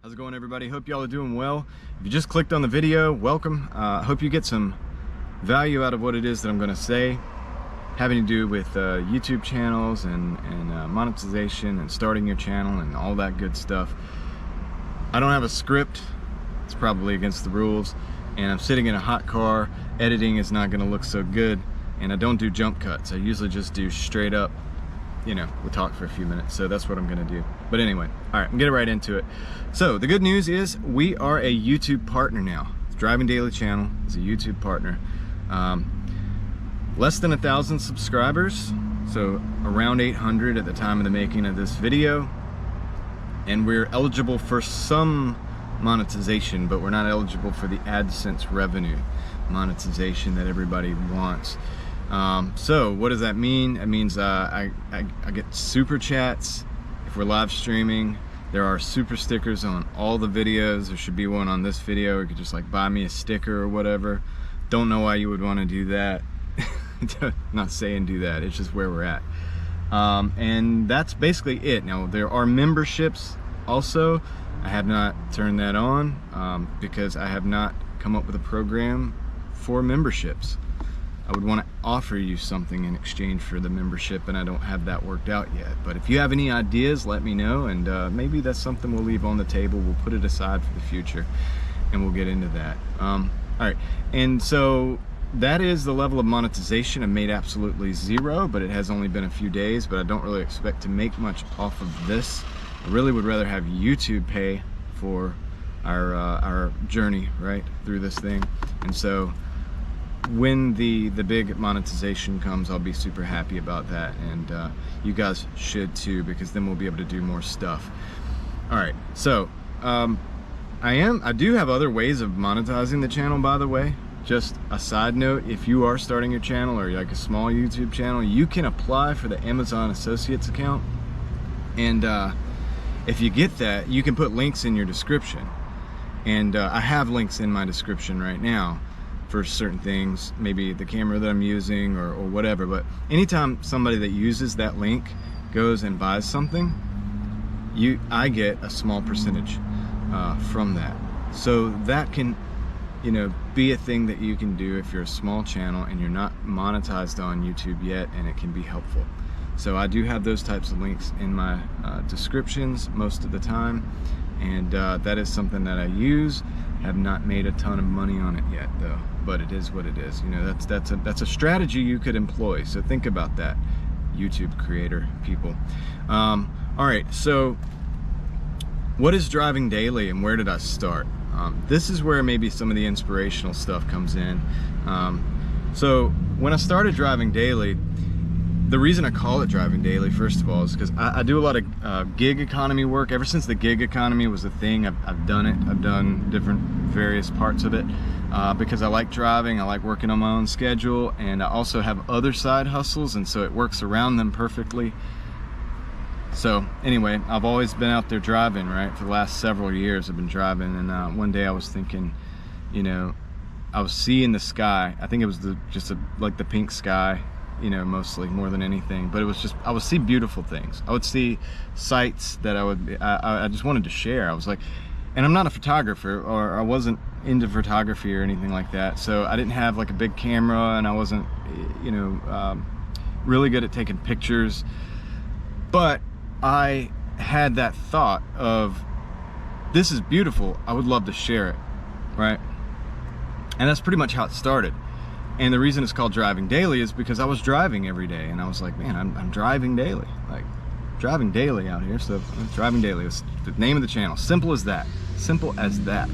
How's it going, everybody? Hope y'all are doing well. If you just clicked on the video, welcome. Hope you get some value out of what it is that I'm going to say, having to do with YouTube channels and monetization and starting your channel and all that good stuff. I don't have a script. It's probably against the rules, and I'm sitting in a hot car. Editing is not going to look so good, and I don't do jump cuts. I usually just do straight up, you know, we'll talk for a few minutes, so that's what I'm gonna do. But anyway, all right, I'm getting right into it. So the good news is we are a YouTube partner now. The Driving Daily channel is a YouTube partner. Less than 1,000 subscribers, so around 800 at the time of the making of this video. And we're eligible for some monetization, but we're not eligible for the AdSense revenue monetization that everybody wants. So what does that mean? It means I get super chats if we're live streaming. There are super stickers on all the videos. There should be one on this video. You could just like buy me a sticker or whatever. Don't know why you would want to do that. Not saying do that, it's just where we're at. And that's basically it. Now there are memberships also. I have not turned that on because I have not come up with a program for memberships. I would want to offer you something in exchange for the membership, and I don't have that worked out yet. But if you have any ideas, let me know, and maybe that's something we'll leave on the table. We'll put it aside for the future, and we'll get into that. All right, and so that is the level of monetization. I made absolutely zero, but it has only been a few days, but I don't really expect to make much off of this. I really would rather have YouTube pay for our journey right through this thing. And so when the big monetization comes, I'll be super happy about that, and you guys should too, because then we'll be able to do more stuff. All right, so I do have other ways of monetizing the channel, by the way. Just a side note, if you are starting your channel or like a small YouTube channel, you can apply for the Amazon Associates account, and if you get that, you can put links in your description, and I have links in my description right now for certain things, maybe the camera that I'm using or whatever. But anytime somebody that uses that link goes and buys something, I get a small percentage from that. So that can, you know, be a thing that you can do if you're a small channel and you're not monetized on YouTube yet, and it can be helpful. So I do have those types of links in my descriptions most of the time, and that is something that I use. Have not made a ton of money on it yet though, but it is what it is. You know, that's a strategy you could employ. So think about that, YouTube creator people. All right, so what is Driving Daily and where did I start? This is where maybe some of the inspirational stuff comes in. So when I started Driving Daily, the reason I call it Driving Daily, first of all, is because I do a lot of gig economy work. Ever since the gig economy was a thing, I've done it. I've done different various parts of it because I like driving, I like working on my own schedule, and I also have other side hustles, and so it works around them perfectly. So anyway, I've always been out there driving, right? For the last several years I've been driving, and one day I was thinking, you know, I was seeing the sky. I think it was like the pink sky, you know, mostly, more than anything. But it was just, I would see beautiful things. I would see sights that I just wanted to share. I was like, and I'm not a photographer, or I wasn't into photography or anything like that. So I didn't have like a big camera, and I wasn't, you know, really good at taking pictures. But I had that thought of, this is beautiful, I would love to share it, right? And that's pretty much how it started. And the reason it's called Driving Daily is because I was driving every day, and I was like, man, I'm driving daily, like driving daily out here. So Driving Daily was the name of the channel. Simple as that. Simple as that.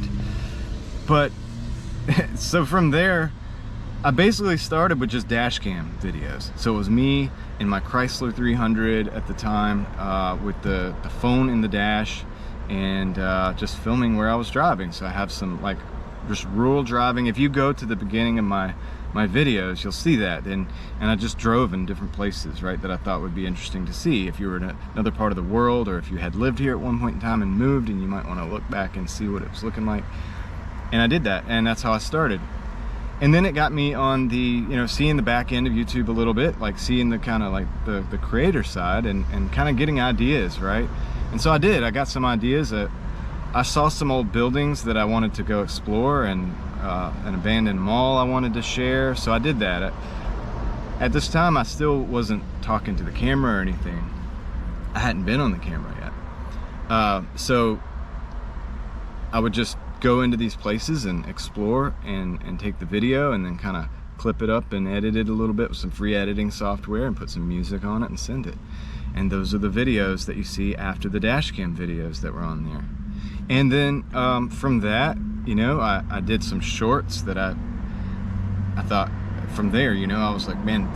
But so from there, I basically started with just dash cam videos. So it was me in my Chrysler 300 at the time, with the phone in the dash, and just filming where I was driving. So I have some like just rural driving. If you go to the beginning of my videos, you'll see that, and I just drove in different places, right, that I thought would be interesting to see if you were in another part of the world, or if you had lived here at one point in time and moved, and you might want to look back and see what it was looking like. And I did that, and that's how I started. And then it got me on the, you know, seeing the back end of YouTube a little bit, like seeing the kind of like the creator side, and kind of getting ideas, right? And so I got some ideas that I saw some old buildings that I wanted to go explore, and an abandoned mall I wanted to share, so I did that. At this time, I still wasn't talking to the camera or anything. I hadn't been on the camera yet. So I would just go into these places and explore and take the video and then kind of clip it up and edit it a little bit with some free editing software and put some music on it and send it. And those are the videos that you see after the dashcam videos that were on there. And then from that, you know, I did some shorts that I thought from there, you know, I was like, man,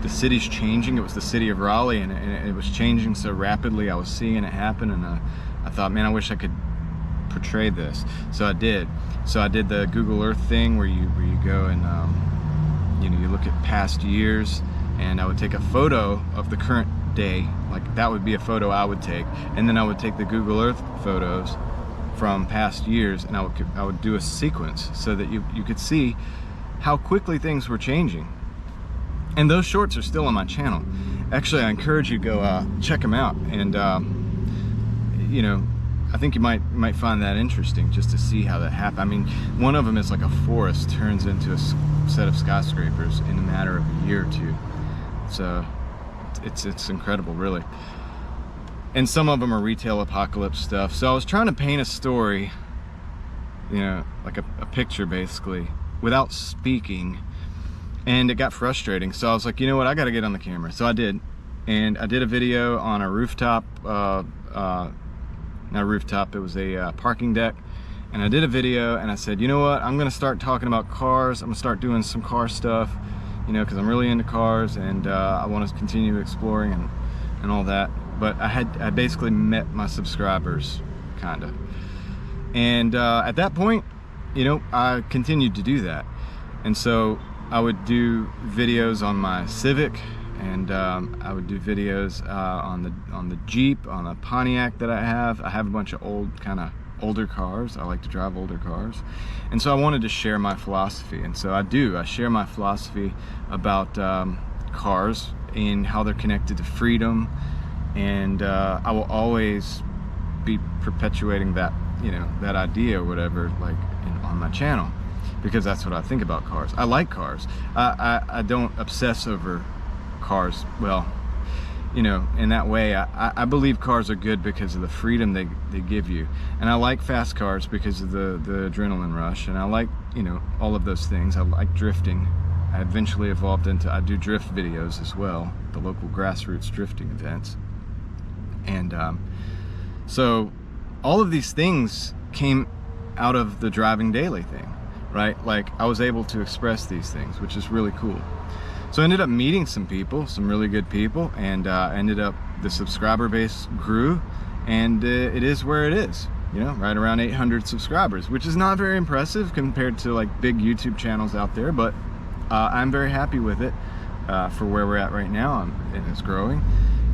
the city's changing. It was the city of Raleigh, and it was changing so rapidly. I was seeing it happen, and I thought, man, I wish I could portray this. So I did. So I did the Google Earth thing where you go and you know, you look at past years, and I would take a photo of the current day, like that would be a photo I would take, and then I would take the Google Earth photos from past years, and I would do a sequence so that you could see how quickly things were changing. And those shorts are still on my channel. Actually, I encourage you to go check them out, and you know, I think you might find that interesting just to see how that happened. I mean, one of them is like a forest turns into a set of skyscrapers in a matter of a year or two. So it's incredible, really. And some of them are retail apocalypse stuff. So I was trying to paint a story, you know, like a picture basically, without speaking, and it got frustrating. So I was like, you know what, I gotta get on the camera. So I did, and I did a video on a rooftop, not a rooftop, it was a parking deck, and I did a video, and I said, you know what, I'm gonna start talking about cars. I'm gonna start doing some car stuff, you know, because I'm really into cars, and I want to continue exploring and all that. But I basically met my subscribers, kind of. And at that point, you know, I continued to do that. And so I would do videos on my Civic, and I would do videos on the Jeep, on a Pontiac that I have. I have a bunch of older cars. I like to drive older cars. And so I wanted to share my philosophy. And so I share my philosophy about cars and how they're connected to freedom. And I will always be perpetuating that, you know, that idea or whatever, like on my channel, because that's what I think about cars. I like cars. I don't obsess over cars. Well, you know, in that way, I believe cars are good because of the freedom they give you. And I like fast cars because of the adrenaline rush. And I like, you know, all of those things. I like drifting. I eventually evolved into, I do drift videos as well, the local grassroots drifting events. And so all of these things came out of the Driving Daily thing, right? Like, I was able to express these things, which is really cool. So I ended up meeting some people, some really good people, and ended up, the subscriber base grew, and it is where it is, you know, right around 800 subscribers, which is not very impressive compared to like big YouTube channels out there, but I'm very happy with it for where we're at right now, and it's growing,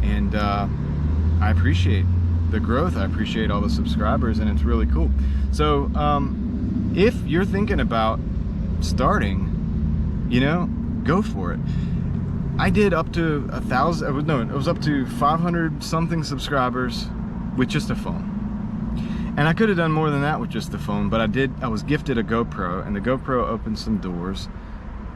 and I appreciate the growth. I appreciate all the subscribers, and it's really cool. So if you're thinking about starting, you know, go for it. I did up to 1,000, no, it was up to 500 something subscribers with just a phone. And I could have done more than that with just the phone, but I was gifted a GoPro, and the GoPro opened some doors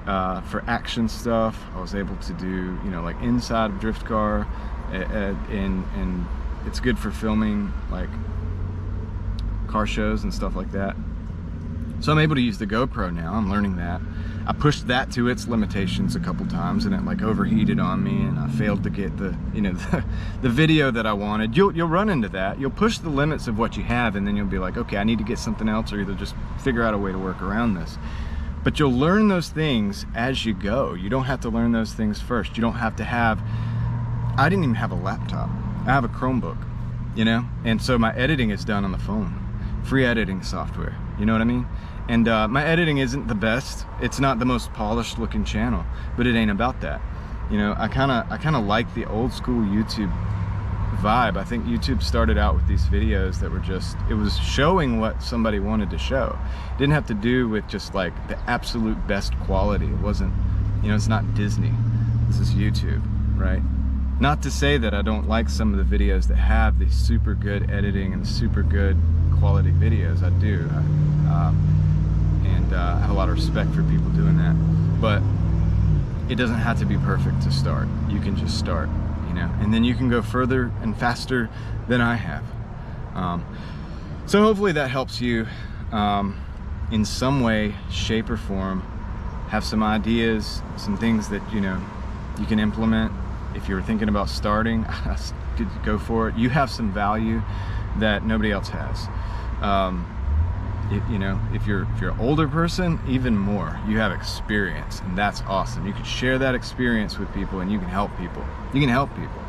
for action stuff. I was able to do, you know, like inside of drift car, and it's good for filming like car shows and stuff like that. So I'm able to use the GoPro now. I'm learning that. I pushed that to its limitations a couple times, and it like overheated on me, and I failed to get the, you know, the video that I wanted. You'll run into that. You'll push the limits of what you have, and then you'll be like, okay, I need to get something else, or either just figure out a way to work around this. But you'll learn those things as you go. You don't have to learn those things first. You don't have to have, I didn't even have a laptop. I have a Chromebook, you know? And so my editing is done on the phone. Free editing software, you know what I mean? And my editing isn't the best. It's not the most polished looking channel, but it ain't about that. You know, I kind of like the old school YouTube vibe. I think YouTube started out with these videos that were just, it was showing what somebody wanted to show. It didn't have to do with just like the absolute best quality. It wasn't, you know, it's not Disney. This is YouTube, right? Not to say that I don't like some of the videos that have the super good editing and super good quality videos. I do. I have a lot of respect for people doing that. But it doesn't have to be perfect to start. You can just start, you know, and then you can go further and faster than I have. So hopefully that helps you in some way, shape, or form. Have some ideas, some things that, you know, you can implement. If you're thinking about starting, go for it. You have some value that nobody else has. You know, if you're an older person, even more. You have experience, and that's awesome. You can share that experience with people, and you can help people. You can help people.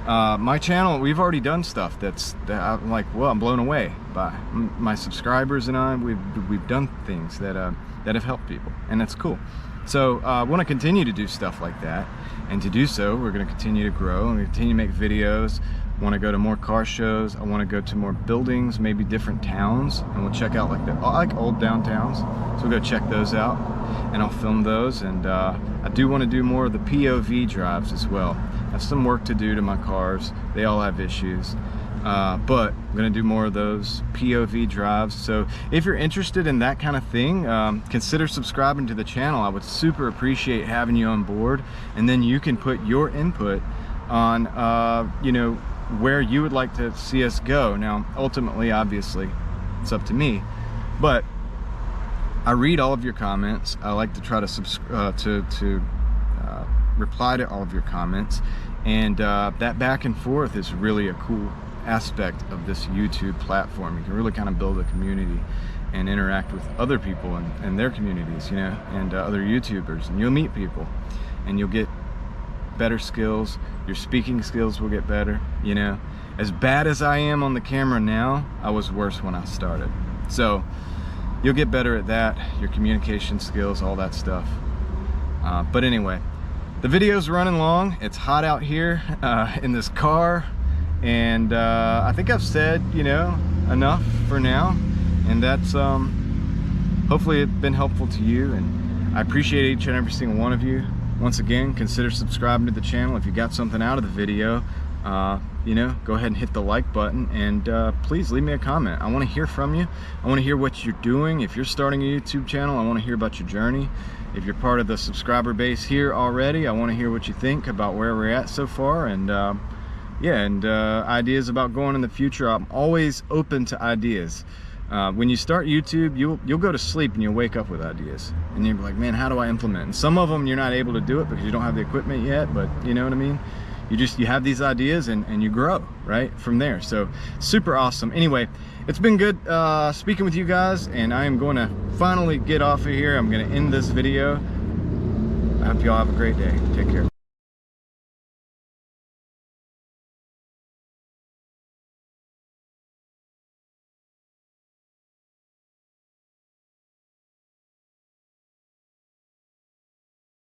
My channel, we've already done stuff that I'm like, well, I'm blown away by. My subscribers and I, we've done things that have helped people, and that's cool. So I want to continue to do stuff like that, and to do so, we're going to continue to grow and continue to make videos. I want to go to more car shows. I want to go to more buildings, maybe different towns, and we'll check out like old downtowns. So we'll go check those out, and I'll film those. And I do want to do more of the POV drives as well. I have some work to do to my cars. They all have issues, but I'm going to do more of those POV drives. So if you're interested in that kind of thing, consider subscribing to the channel. I would super appreciate having you on board, and then you can put your input on you know, where you would like to see us go. Now ultimately, obviously, it's up to me, but I read all of your comments. I like to try to reply to all of your comments, and that back and forth is really a cool aspect of this YouTube platform. You can really kind of build a community and interact with other people and their communities, you know, and other YouTubers, and you'll meet people, and you'll get better skills. Your speaking skills will get better, you know. As bad as I am on the camera now, I was worse when I started. So you'll get better at that, your communication skills, all that stuff. But anyway, the video's running long. It's hot out here in this car, and I think I've said, you know, enough for now, and that's hopefully it's been helpful to you, and I appreciate each and every single one of you. Once again, consider subscribing to the channel. If you got something out of the video, you know, go ahead and hit the like button, and please leave me a comment. I want to hear from you. I want to hear what you're doing. If you're starting a YouTube channel, I want to hear about your journey. If you're part of the subscriber base here already, I want to hear what you think about where we're at so far, and yeah, and ideas about going in the future. I'm always open to ideas. When you start YouTube, you'll go to sleep and you'll wake up with ideas, and you'll be like, man, how do I implement? And some of them you're not able to do it because you don't have the equipment yet, but you know what I mean? You have these ideas, and you grow right from there. So super awesome. Anyway, it's been good speaking with you guys, and I am going to finally get off of here. I'm going to end this video. I hope y'all have a great day. Take care.